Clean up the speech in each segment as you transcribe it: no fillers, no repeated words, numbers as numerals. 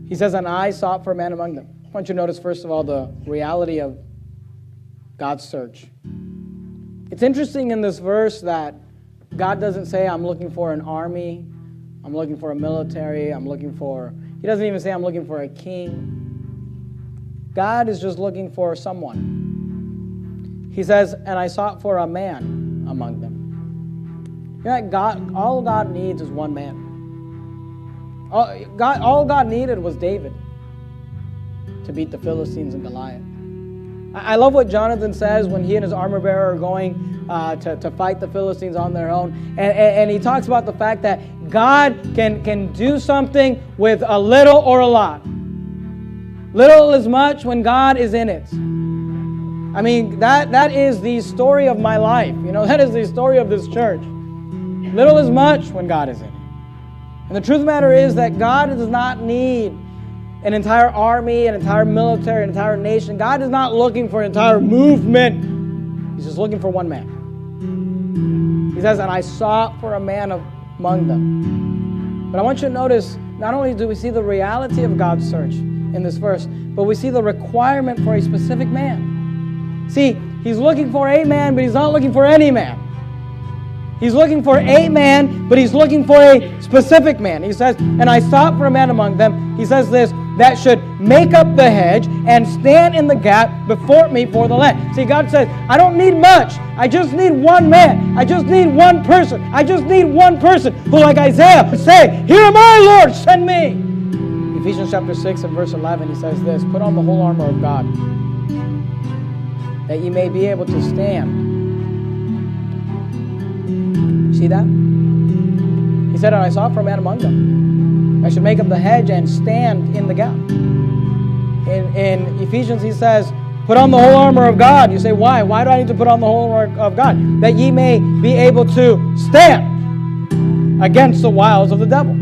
He says, and I sought for a man among them. I want you to notice, first of all, the reality of God's search. It's interesting in this verse that God doesn't say, I'm looking for an army, I'm looking for a military, He doesn't even say, I'm looking for a king. God is just looking for someone. He says, and I sought for a man among them. You know, all God needs is one man. All God needed was David to beat the Philistines and Goliath. I love what Jonathan says when he and his armor bearer are going to fight the Philistines on their own. And he talks about the fact that God can do something with a little or a lot. Little is much when God is in it. I mean, that is the story of my life. You know, that is the story of this church. Little is much when God is in it. And the truth of the matter is that God does not need an entire army, an entire military, an entire nation. God is not looking for an entire movement. He's just looking for one man. He says, and I sought for a man among them. But I want you to notice, not only do we see the reality of God's search in this verse, but we see the requirement for a specific man. See, He's looking for a man, but He's not looking for any man. He's looking for a man, but He's looking for a specific man. He says, and I sought for a man among them. He says this, that should make up the hedge and stand in the gap before me for the land. See, God says, I don't need much. I just need one man. I just need one person. I just need one person who, like Isaiah, would say, here am I, Lord, send me. Ephesians chapter 6 and verse 11, he says this, put on the whole armor of God, that ye may be able to stand. See that? He said, and I sought for a man among them. I should make up the hedge and stand in the gap. In Ephesians, he says, put on the whole armor of God. You say, why? Why do I need to put on the whole armor of God? That ye may be able to stand against the wiles of the devil.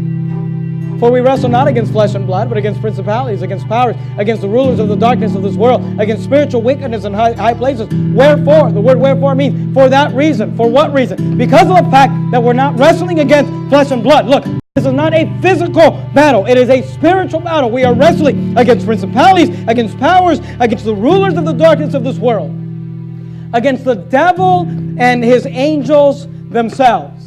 For we wrestle not against flesh and blood, but against principalities, against powers, against the rulers of the darkness of this world, against spiritual wickedness in high places. Wherefore? The word wherefore means for that reason. For what reason? Because of the fact that we're not wrestling against flesh and blood. Look, this is not a physical battle. It is a spiritual battle. We are wrestling against principalities, against powers, against the rulers of the darkness of this world, against the devil and his angels themselves.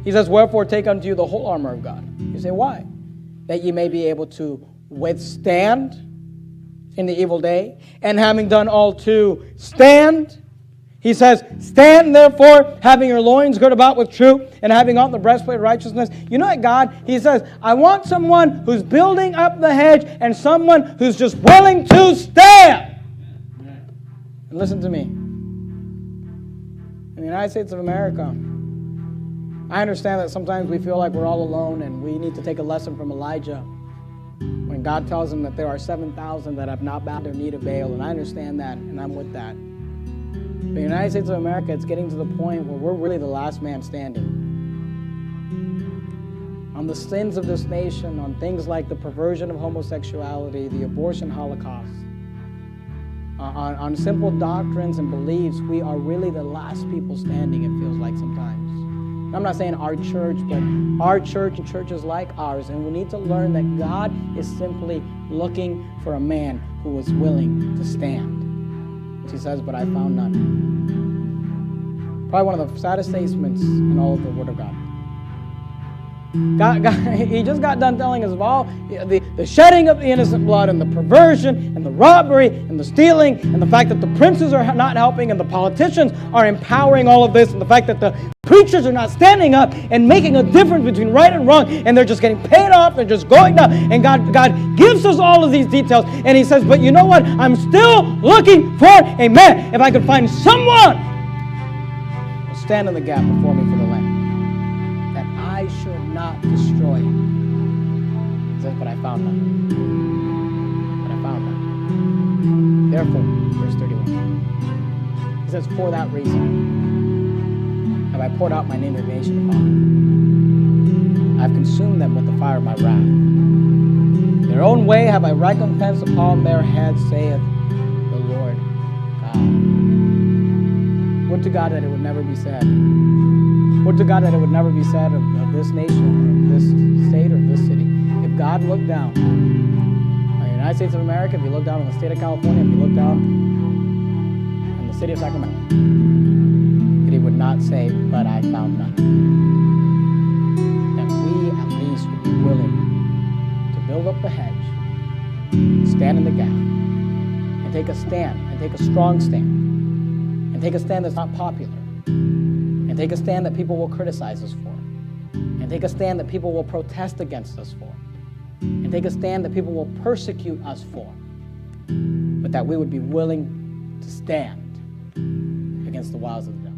He says, wherefore take unto you the whole armor of God. You say, why? That ye may be able to withstand in the evil day, and having done all to stand. He says, stand therefore, having your loins girt about with truth, and having on the breastplate of righteousness. You know what, God? He says, I want someone who's building up the hedge, and someone who's just willing to stand. And listen to me. In the United States of America, I understand that sometimes we feel like we're all alone and we need to take a lesson from Elijah when God tells him that there are 7,000 that have not bowed their knee to Baal, and I understand that, and I'm with that. But in the United States of America, it's getting to the point where we're really the last man standing. On the sins of this nation, on things like the perversion of homosexuality, the abortion holocaust, on simple doctrines and beliefs, we are really the last people standing, it feels like sometimes. I'm not saying our church, but our church and churches like ours. And we need to learn that God is simply looking for a man who is willing to stand. As he says, but I found none. Probably one of the saddest statements in all of the Word of God. God, he just got done telling us of all the shedding of the innocent blood and the perversion and the robbery and the stealing and the fact that the princes are not helping and the politicians are empowering all of this and the fact that the preachers are not standing up and making a difference between right and wrong, and they're just getting paid off, they're just going down. And God gives us all of these details, and he says, but you know what? I'm still looking for a man. If I could find someone who'll stand in the gap before me for the land, that I should not destroy him. He says, but I found none. But I found none. Therefore, verse 31, he says, for that reason have I poured out my indignation upon them. I have consumed them with the fire of my wrath. Their own way have I recompensed upon their heads, saith the Lord God. Would to God that it would never be said. Would to God that it would never be said of this nation, or of this state, or of this city, if if God looked down on the United States of America, if He looked down on the state of California, if He looked down on the city of Sacramento, that He would not say, but I found none. That we at least would be willing to build up the hedge, stand in the gap, and take a stand, and take a strong stand, and take a stand that's not popular, and take a stand that people will criticize us for, and take a stand that people will protest against us for, and take a stand that people will persecute us for, but that we would be willing to stand against the wiles of the devil.